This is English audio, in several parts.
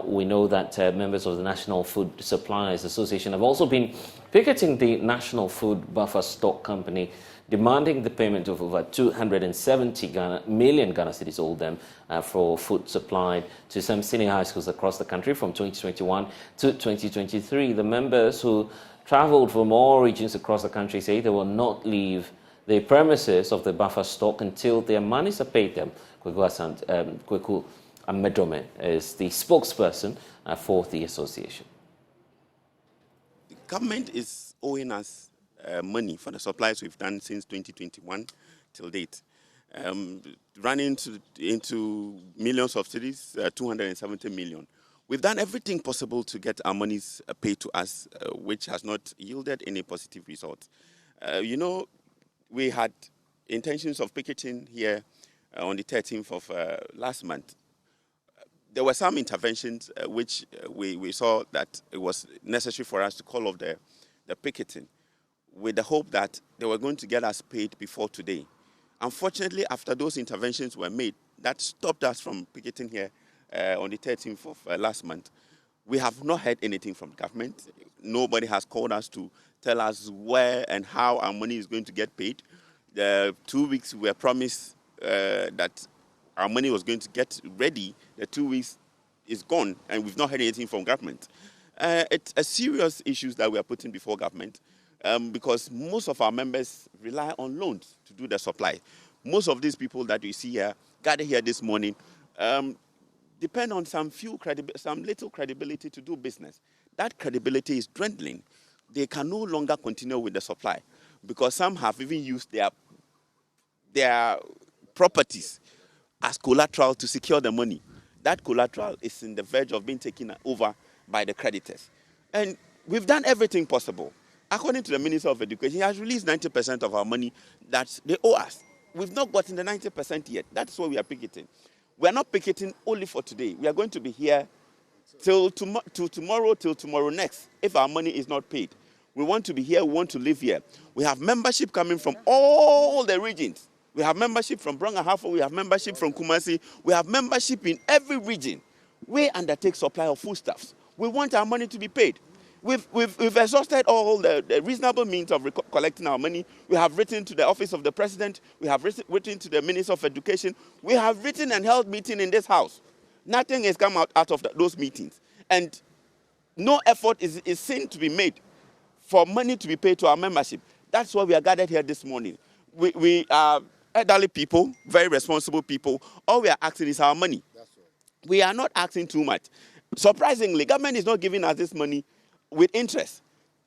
we know that members of the National Food Suppliers Association have also been picketing the National Food Buffer Stock Company, demanding the payment of over 270 million Ghana cedis owed them for food supplied to some senior high schools across the country from 2021 to 2023. The members, who traveled from all regions across the country, say they will not leave the premises of the buffer stock until their monies are paid them. Kweku Amedome is the spokesperson for the association. The government is owing us money for the supplies we've done since 2021 till date, running into millions of cedis, 270 million. We've done everything possible to get our monies paid to us, which has not yielded any positive results. We had intentions of picketing here on the 13th of last month. There were some interventions which we saw that it was necessary for us to call off the picketing, with the hope that they were going to get us paid before today. Unfortunately, after those interventions were made, that stopped us from picketing here on the 13th of last month. We have not heard anything from the government. Nobody has called us to tell us where and how our money is going to get paid. The 2 weeks we were promised that our money was going to get ready. The 2 weeks is gone, and we've not heard anything from government. It's a serious issue that we are putting before government, because most of our members rely on loans to do the supply. Most of these people that you see here, gathered here this morning, depend on some little credibility to do business. That credibility is dwindling. They can no longer continue with the supply, because some have even used their properties as collateral to secure the money. That collateral is in the verge of being taken over by the creditors. And we've done everything possible. According to the Minister of Education, he has released 90% of our money that they owe us. We've not gotten the 90% yet. That's why we are picketing. We are not picketing only for today. We are going to be here till tomorrow next, if our money is not paid. We want to be here. We want to live here. We have membership coming from all the regions. We have membership from Brong-Ahafo. We have membership from Kumasi. We have membership in every region. We undertake supply of foodstuffs. We want our money to be paid. We've exhausted all the reasonable means of collecting our money. We have written to the Office of the President. We have written to the Minister of Education. We have written and held meetings in this house. Nothing has come out of those meetings. And no effort is seen to be made for money to be paid to our membership. That's why we are gathered here this morning. We are elderly people, very responsible people. All we are asking is our money. That's right. We are not asking too much. Surprisingly, government is not giving us this money with interest.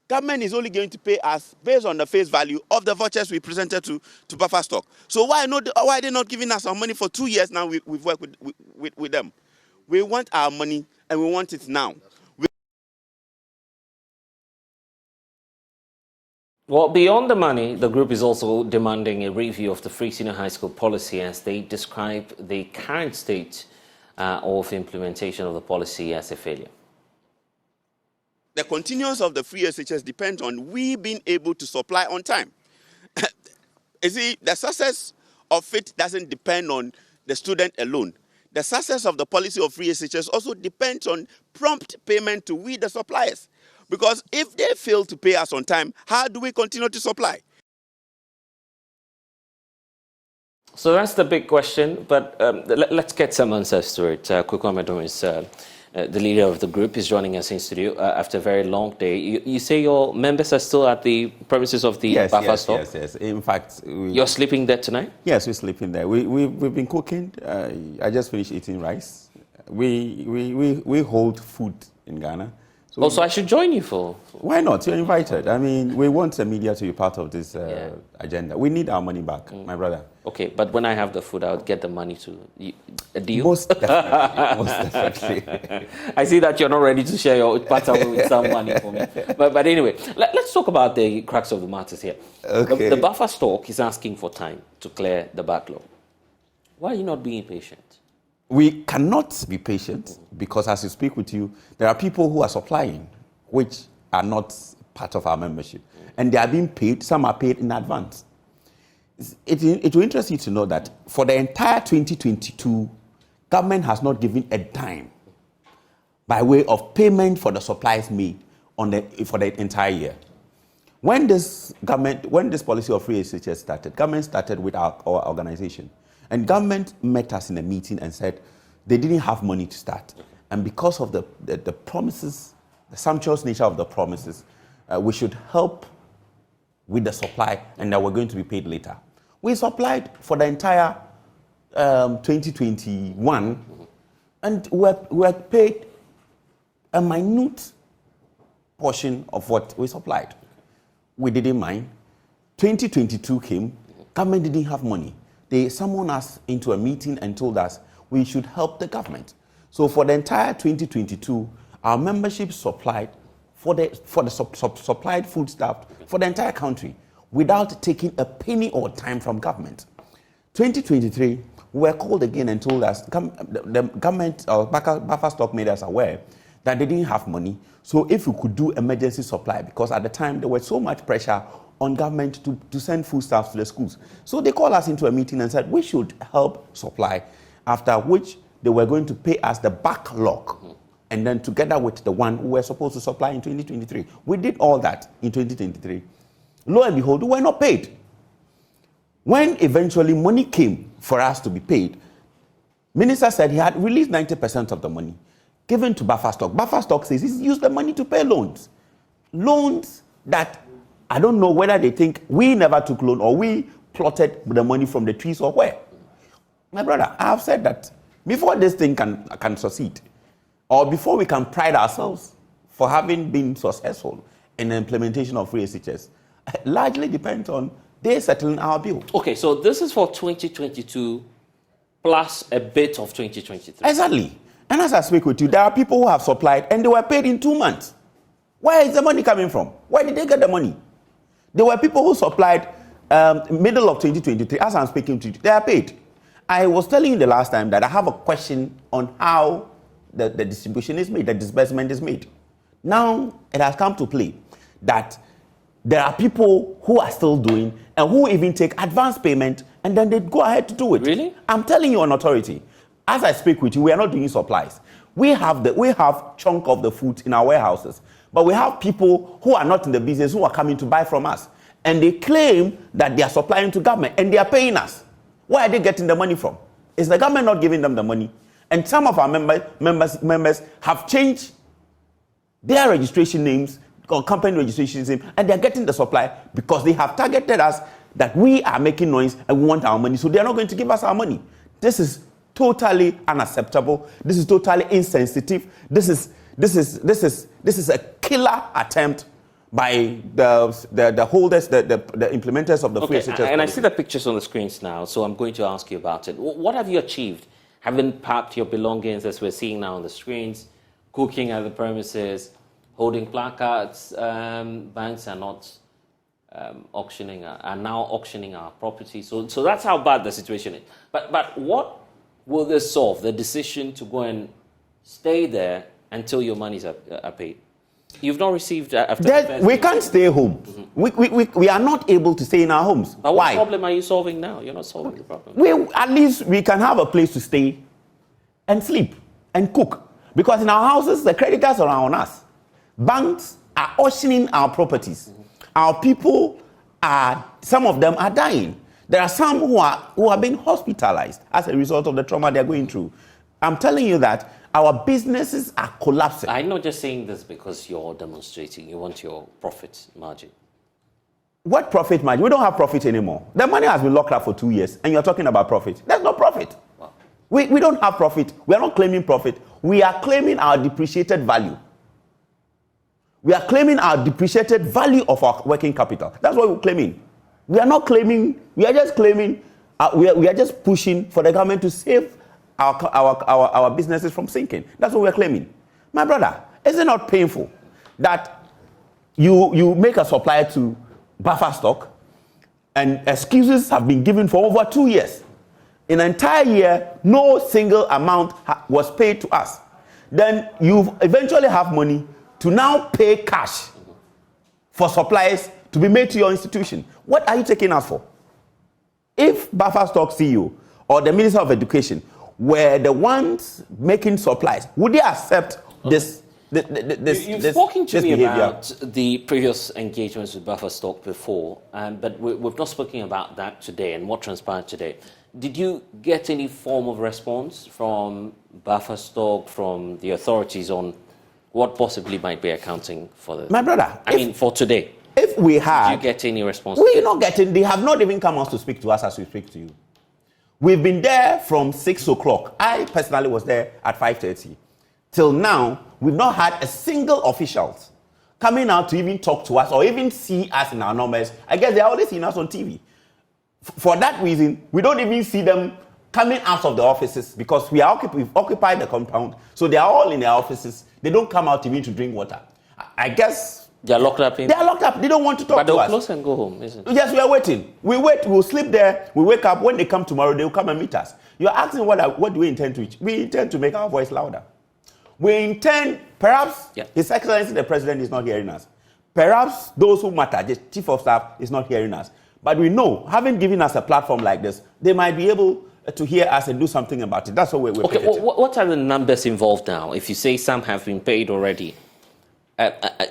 Government is only going to pay us based on the face value of the vouchers we presented to buffer stock. So why are they not giving us our money for 2 years now? We've worked with them. We want our money, and we want it now. Well, beyond the money, the group is also demanding a review of the free senior high school policy, as they describe the current state of implementation of the policy as a failure. The continuance of the free SHS depends on we being able to supply on time. You see, the success of it doesn't depend on the student alone. The success of the policy of free SHS also depends on prompt payment to we, the suppliers. Because if they fail to pay us on time, how do we continue to supply? So that's the big question, but let's get some answers to it. Kweku Amedome is the leader of the group, is joining us in studio after a very long day. You say your members are still at the premises of the buffer stock? Yes. In fact, you're sleeping there tonight? Yes, we're sleeping there. We've been cooking. I just finished eating rice. We hold food in Ghana. So I should join you for... Why not? You're invited. I mean, we want the media to be part of this agenda. We need our money back, my brother. Okay, but when I have the food, I'll get the money to... A deal? Most definitely. I see that you're not ready to share your part with some money for me. But anyway, let's talk about the crux of the matters here. Okay. The buffer stock is asking for time to clear the backlog. Why are you not being patient? We cannot be patient because, as we speak with you, there are people who are supplying which are not part of our membership. And they are being paid, some are paid in advance. It will interest you to know that for the entire 2022, government has not given a dime by way of payment for the supplies made for the entire year. When this policy of free SHS started, government started with our organization. And government met us in a meeting and said they didn't have money to start. And because of the promises, the sumptuous nature of the promises, we should help with the supply and that we're going to be paid later. We supplied for the entire 2021 and we were paid a minute portion of what we supplied. We didn't mind. 2022 came, government didn't have money. They summoned us into a meeting and told us we should help the government. So for the entire 2022, our membership supplied supplied food stuff for the entire country without taking a penny or time from government. 2023, we were called again and told us, the government or buffer stock made us aware that they didn't have money. So if we could do emergency supply, because at the time there was so much pressure on government to send foodstuffs to the schools. So they called us into a meeting and said we should help supply, after which they were going to pay us the backlog, and then together with the one we were supposed to supply in 2023. We did all that in 2023. Lo and behold, we were not paid. When eventually money came for us to be paid, Minister said he had released 90% of the money given to buffer stock. Buffer stock says he's used the money to pay loans. Loans that I don't know whether they think we never took loan or we plotted the money from the trees or where. My brother, I have said that before this thing can succeed, or before we can pride ourselves for having been successful in the implementation of free SHS, largely depends on they settling our bill. Okay, so this is for 2022 plus a bit of 2023. Exactly. And as I speak with you, there are people who have supplied and they were paid in 2 months. Where is the money coming from? Where did they get the money? There were people who supplied middle of 2023. As I'm speaking to you, they are paid. I was telling you the last time that I have a question on how the distribution is made, the disbursement is made. Now it has come to play that there are people who are still doing and who even take advance payment and then they go ahead to do it. Really? I'm telling you on authority. As I speak with you, we are not doing supplies. We have chunk of the food in our warehouses, but we have people who are not in the business who are coming to buy from us, and they claim that they are supplying to government and they are paying us. Where are they getting the money from? Is the government not giving them the money? And some of our members have changed their registration names or company registration names, and they are getting the supply because they have targeted us that we are making noise and we want our money, so they are not going to give us our money. This is totally unacceptable. This is totally insensitive. This is a killer attempt by the holders, the implementers of the free SHS. And I see the pictures on the screens now, so I'm going to ask you about it. What have you achieved? Having packed your belongings, as we're seeing now on the screens, cooking at the premises, holding placards. Banks are not now auctioning our property. So that's how bad the situation is. But what will this solve? The decision to go and stay there until your monies are paid. You've not received after we can't stay home. Mm-hmm. We are not able to stay in our homes. But why? What problem are you solving now? You're not solving the problem. At least we can have a place to stay and sleep and cook. Because in our houses, the creditors are on us. Banks are auctioning our properties. Mm-hmm. Our people some of them are dying. There are some who are being hospitalized as a result of the trauma they're going through. I'm telling you that our businesses are collapsing. I'm not just saying this because you're demonstrating. You want your profit margin. What profit margin? We don't have profit anymore. The money has been locked up for 2 years, and you're talking about profit. There's no profit. Wow. We don't have profit. We are not claiming profit. We are claiming our depreciated value. We are claiming our depreciated value of our working capital. That's what we're claiming. We are not claiming. We are just claiming. We are just pushing for the government to save our businesses from sinking. That's what we're claiming. My brother, is it not painful that you make a supplier to buffer stock and excuses have been given for over 2 years? In an entire year, no single amount was paid to us. Then you eventually have money to now pay cash for supplies to be made to your institution. What are you taking us for? If buffer stock CEO or the Minister of Education were the ones making supplies, would they accept You've spoken to me about the previous engagements with buffer stock before, but we've not spoken about that today and what transpired today. Did you get any form of response from buffer stock, from the authorities on what possibly might be accounting for this? My brother, for today. If we had... Did you get any response? We're not getting... They have not even come out to speak to us as we speak to you. We've been there from 6 o'clock. I personally was there at 5:30. Till now, we've not had a single official coming out to even talk to us or even see us in our numbers. I guess they're always seeing us on TV. For that reason, we don't even see them coming out of the offices because we've occupied the compound. So they are all in their offices. They don't come out even to drink water. I guess... They're locked up in... They are locked up. They don't want to talk to us. But they'll close and go home, isn't it? Yes, we are waiting. We wait. We'll sleep there. We wake up. When they come tomorrow, they'll come and meet us. You're asking what do we intend to... We intend to make our voice louder. We intend... Perhaps His Excellency the President is not hearing us. Perhaps those who matter, the Chief of Staff, is not hearing us. But we know, having given us a platform like this, they might be able to hear us and do something about it. That's what we're okay, what are the numbers involved now? If you say some have been paid already,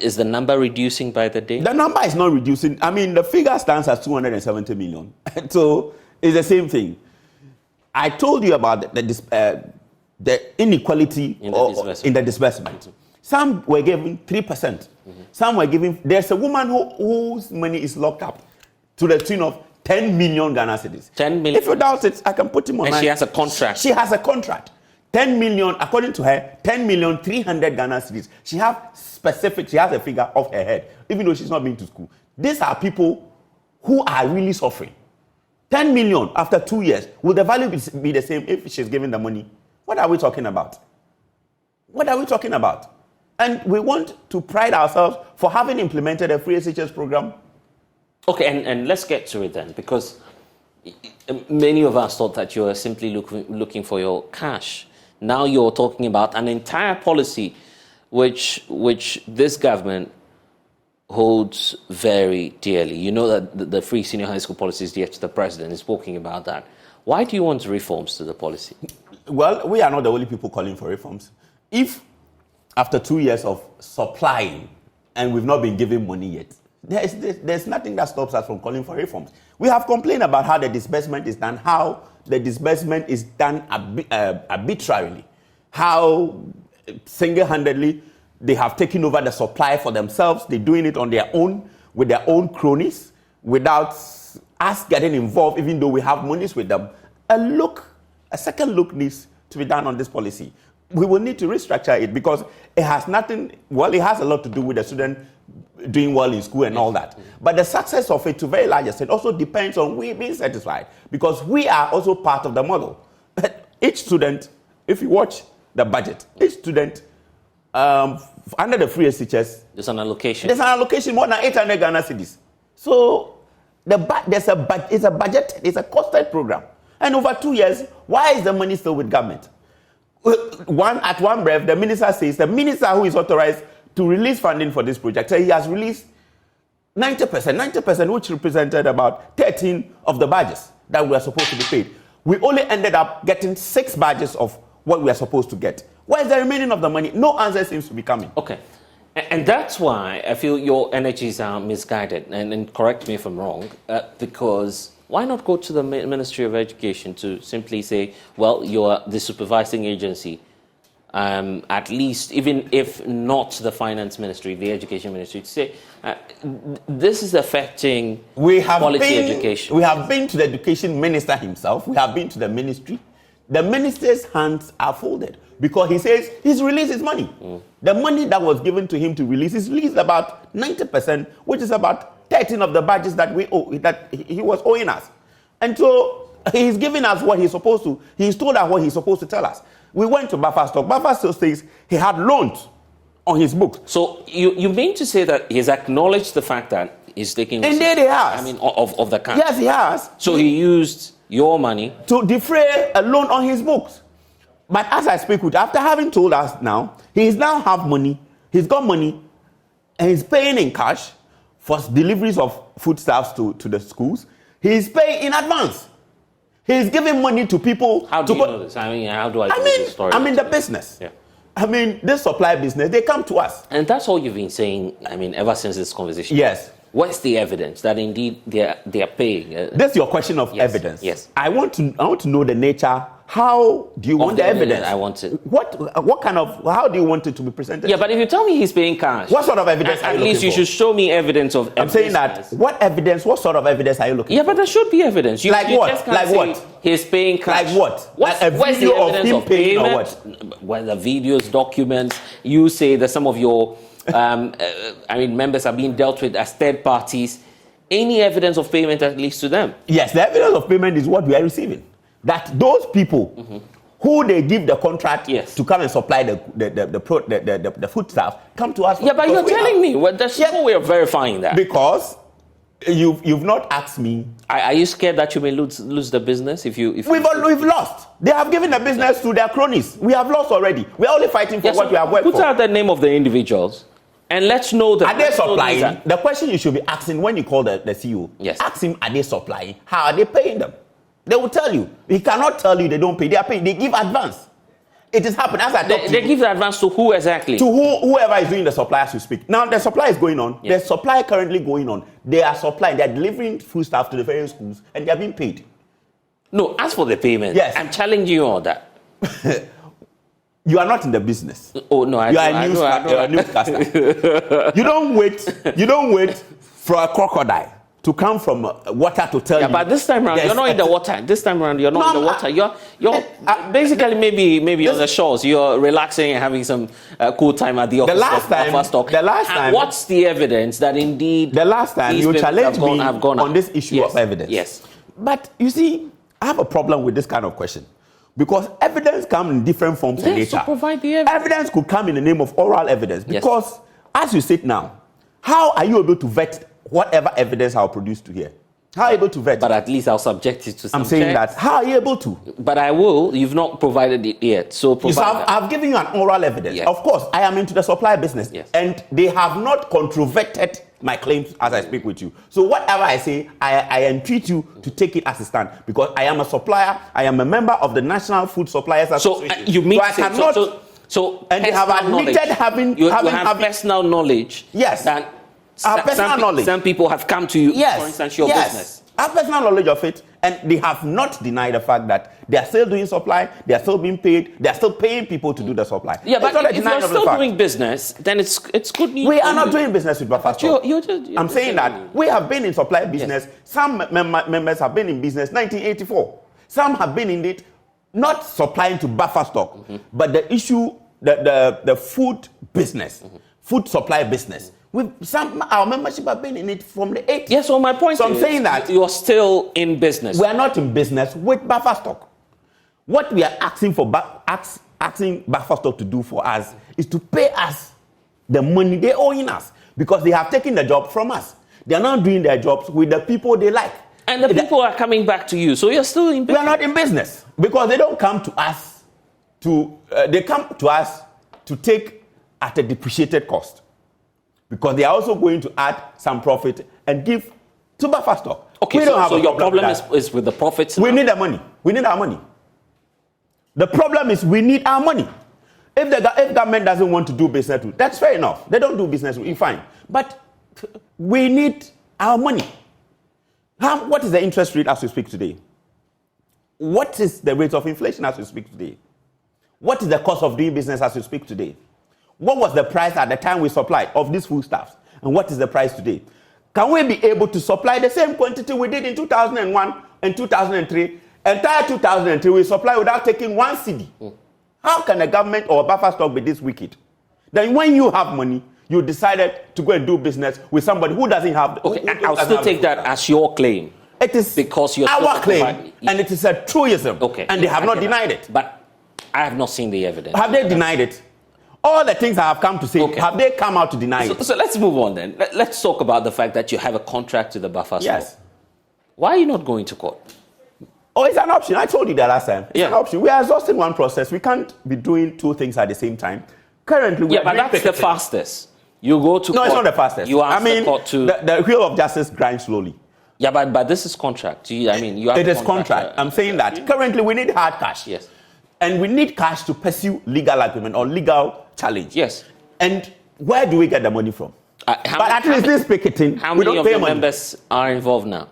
is the number reducing by the day? The number is not reducing. The figure stands at 270 million. So it's the same thing. I told you about the inequality in the disbursement. Some were given 3%. Some were given... There's a woman whose money is locked up to the tune of 10 million Ghana cedis. 10 million? If you doubt it, I can put him on. And she has a contract? She has a contract. 10 million, according to her, 10,300,000 Ghana cedis. She has a figure off her head, even though she's not been to school. These are people who are really suffering. 10 million after 2 years. Will the value be the same if she's given the money? What are we talking about? What are we talking about? And we want to pride ourselves for having implemented a free SHS program. Okay, and let's get to it then, because many of us thought that you were simply looking for your cash. Now you're talking about an entire policy which this government holds very dearly. You know that the free senior high school policy is dear to the president. He's talking about that. Why do you want reforms to the policy? Well, we are not the only people calling for reforms. If after 2 years of supplying and we've not been given money yet, there's nothing that stops us from calling for reforms. We have complained about how the disbursement is done, how the disbursement is done arbitrarily, how single-handedly they have taken over the supply for themselves. They're doing it on their own, with their own cronies, without us getting involved, even though we have monies with them. A second look needs to be done on this policy. We will need to restructure it because it has nothing, well, it has a lot to do with the student doing well in school and all that. But the success of it, to a very large extent, also depends on we being satisfied because we are also part of the model. Each student, if you watch the budget, each student under the free SHS, there's an allocation. There's an allocation more than 800 Ghana cedis. So it's a budget, it's a costed program. And over 2 years, why is the money still with government? At one breath, the minister says, the minister who is authorized to release funding for this project, he has released 90%, which represented about 13 of the badges that were supposed to be paid. We only ended up getting 6 badges of what we are supposed to get. Where is the remaining of the money? No answer seems to be coming. Okay. And that's why I feel your energies are misguided. And correct me if I'm wrong, because why not go to the Ministry of Education to simply say, well, you're the supervising agency, at least, even if not the Finance Ministry, the Education Ministry, to say, this is affecting quality education. We have been to the Education Minister himself. We have been to the ministry. The minister's hands are folded because he says he's released his money. The money that was given to him to release is released about 90%, which is about 13 of the badges that we owe, that he was owing us. And so he's giving us what he's supposed to. He's told us what he's supposed to tell us. We went to Buffer Stock. Buffer Stock says he had loans on his books. So you mean to say that he's acknowledged the fact that he's taking... Indeed he has. I mean, of the cash. Yes, he has. So he used your money to defray a loan on his books. But as I speak with, after having told us now, he's now have money, he's got money, and he's paying in cash for deliveries of foodstuffs to the schools. He's paying in advance. He's giving money to people. How do you know this? I mean, how do I know this story? I'm in the business. Yeah. I mean, this supply business, they come to us. And that's all you've been saying, I mean, ever since this conversation. Yes. What's the evidence that indeed they are paying? That's your question of evidence. Yes. I want to know the nature. How do you want the evidence? I want it. What kind of, how do you want it to be presented? Yeah, but if you tell me he's paying cash, what sort of evidence are you looking for? At least you should show me evidence of I'm saying that, what sort of evidence are you looking for? Yeah, but there should be evidence. Like what? Like what? He's paying cash. Like what? What's like a video the evidence of him paying or what? Whether videos, documents, you say that some of your members are being dealt with as third parties. Any evidence of payment at least to them? Yes, the evidence of payment is what we are receiving. That those people who they give the contract to come and supply the food stuff come to us. Yeah, but you're telling me there's no way of verifying that. Because you've not asked me. Are you scared that you may lose the business if we've lost? They have given the business to their cronies. We have lost already. We're only fighting for what we have worked for. Put out the name of the individuals. And let's know that. Are they supplying? The question you should be asking when you call the CEO, ask him, are they supplying? How are they paying them? They will tell you. He cannot tell you they don't pay. They are paying. They give advance. It is happening. As I talk to you. They give the advance to who exactly? To whoever is doing the supply as you speak. Now, the supply is going on. The supply currently going on. They are supplying. They are delivering food stuff to the various schools and they are being paid. No, as for the payment, I'm challenging you on that. You are not in the business. Oh no, you are a newscaster. You don't wait for a crocodile to come from water to tell you. Yeah, but this time around you're not in the water. This time around you're not in the water. You're basically maybe on the shores. You're relaxing and having some cool time at the office. The last time. What's the evidence that indeed? The last time you challenged me have gone on this issue of evidence. Yes. But you see, I have a problem with this kind of question. Because evidence comes in different forms and nature. To provide the evidence. Evidence could come in the name of oral evidence. Because as you sit now, how are you able to vet whatever evidence I'll produce to here? How are you able to vet? But at least I'll subject it to some I'm saying checks. that. How are you able to? But I will. You've not provided it yet. So provide I've given you an oral evidence. Yes. Of course, I am into the supply business. Yes. And they have not controverted my claims as I speak with you. So whatever I say, I entreat you to take it as a stand. Because I am a supplier. I am a member of the National Food Suppliers Association. So you mean I cannot... So and they have admitted having personal knowledge. Yes. That knowledge. Some people have come to you, for instance, your business. I have personal knowledge of it, and they have not denied the fact that they are still doing supply, they are still being paid, they are still paying people to do the supply. Yeah, but if you're still doing business, then it's good news. We are not doing business with Buffer Stock. I'm saying that we have been in supply business. Yes. Some members have been in business 1984. Some have been in it, not supplying to Buffer Stock, but the issue, the food business, food supply business. Our membership have been in it from the 80s. Yes, so my point is, I'm saying that you're still in business. We are not in business with Buffer Stock. What we are asking Buffer Stock to do for us is to pay us the money they owe in us, because they have taken the job from us. They are not doing their jobs with the people they like. And the people are coming back to you, so you're still in business. We are not in business because they don't come to us they come to us to take at a depreciated cost. Because they are also going to add some profit and give to Buffer Stock. Okay, so your problem is with the profits? We need the money. We need our money. The problem is we need our money. If government doesn't want to do business with, that's fair enough. They don't do business with, fine. But we need our money. What is the interest rate as we speak today? What is the rate of inflation as we speak today? What is the cost of doing business as we speak today? What was the price at the time we supplied of these foodstuffs? And what is the price today? Can we be able to supply the same quantity we did in 2001 and 2003? Entire 2003 we supply without taking one cedi. How can a government or a Buffer Stock be this wicked? Then when you have money, you decided to go and do business with somebody who doesn't have... I'll still take that as your claim. It is because our claim, and it is a truism. Okay. And they have not denied it. But I have not seen the evidence. Have they denied it? All the things I have come to say, have they come out to deny it? So let's move on then. Let's talk about the fact that you have a contract to the Buffer Stock. Yes. Why are you not going to court? Oh, it's an option. I told you that last time. It's an option. We are exhausting one process. We can't be doing two things at the same time. Currently, we are but that's the fastest. You go to court. No, it's not the fastest. You ask the court to... The wheel of justice grinds slowly. Yeah, but this is contract. You have it is contract. I'm saying that. Currently, we need hard cash. Yes. And we need cash to pursue legal argument or legal challenge. Yes. And where do we get the money from? But at least this picketing, how we many don't of pay your money. members are involved now?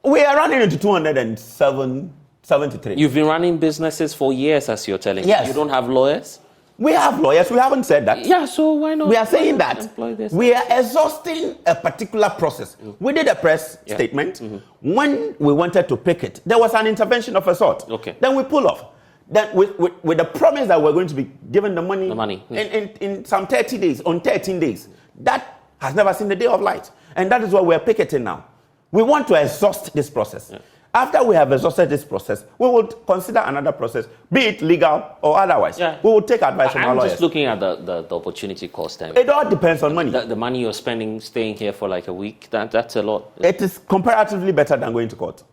We are running into 273. You've been running businesses for years, as you're telling me. Yes. You don't have lawyers? We have lawyers. We haven't said that. Yeah, so why not? We are saying that employ this? we are exhausting a particular process. We did a press statement. When we wanted to picket, there was an intervention of a sort. Okay. Then we pull off. Then with the promise that we're going to be given the money, in some 30 days, on 13 days. That has never seen the day of light. And that is what we're picketing now. We want to exhaust this process. Yeah. After we have exhausted this process, we will consider another process, be it legal or otherwise. Yeah. We will take advice from our lawyers. I'm just looking at the opportunity cost. It all depends on money. The money you're spending staying here for like a week, that's a lot. It is comparatively better than going to court.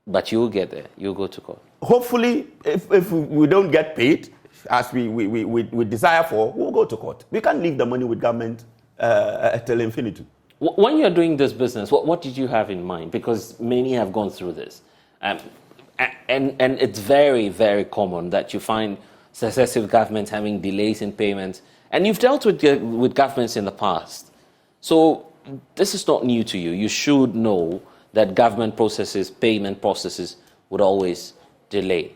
But you'll get there. You'll go to court. Hopefully, if we don't get paid, as we desire for, we'll go to court. We can't leave the money with government till infinity. When you're doing this business, what did you have in mind? Because many have gone through this. And it's very, very common that you find successive governments having delays in payments. And you've dealt with governments in the past. So this is not new to you. You should know that government processes, payment processes would always delay.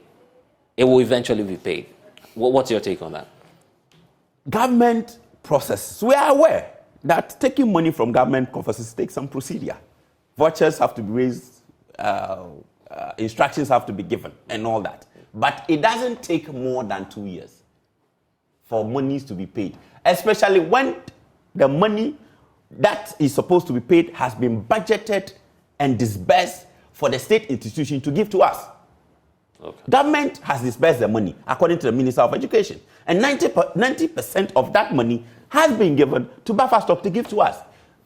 It will eventually be paid. What's your take on that? Government processes. We are aware that taking money from government coffers takes some procedure. Vouchers have to be raised, instructions have to be given, and all that. But it doesn't take more than 2 years for monies to be paid, especially when the money that is supposed to be paid has been budgeted and disbursed for the state institution to give to us. Okay. Government has disbursed the money according to the Minister of Education, and 90% of that money has been given to buffer stock to give to us.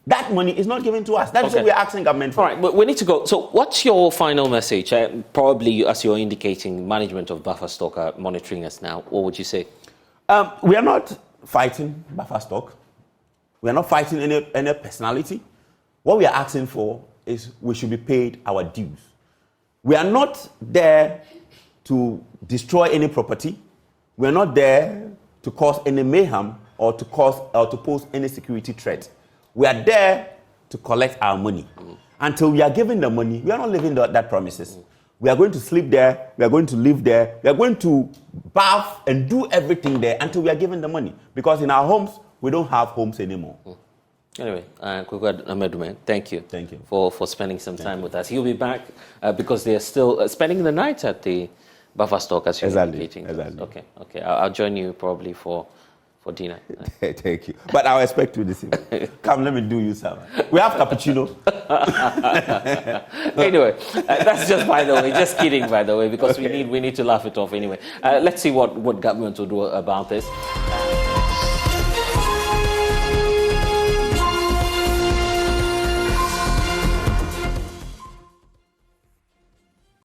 That money is not given to us. That's what we're asking government for. All right, but we need to go. So what's your final message? Probably, as you're indicating, management of buffer stock are monitoring us now. What would you say? We are not fighting buffer stock. We are not fighting any personality. What we are asking for is we should be paid our dues. We are not there to destroy any property. We are not there to cause any mayhem or to pose any security threat. We are there to collect our money. Until we are given the money, we are not living that promises. We are going to sleep there, we are going to live there, we are going to bath and do everything there until we are given the money. Because in our homes, we don't have homes anymore. Anyway, Kwekwa Amedume, thank you. Thank you. For spending some time with us. He'll be back because they are still spending the night at the buffer stock, as you're indicating. Exactly. Okay. I'll join you probably for dinner. Thank you. But I'll expect you this evening. Come, let me do you some. We have cappuccino. Anyway, that's just by the way. Just kidding, by the way, because we need to laugh it off anyway. Let's see what government will do about this.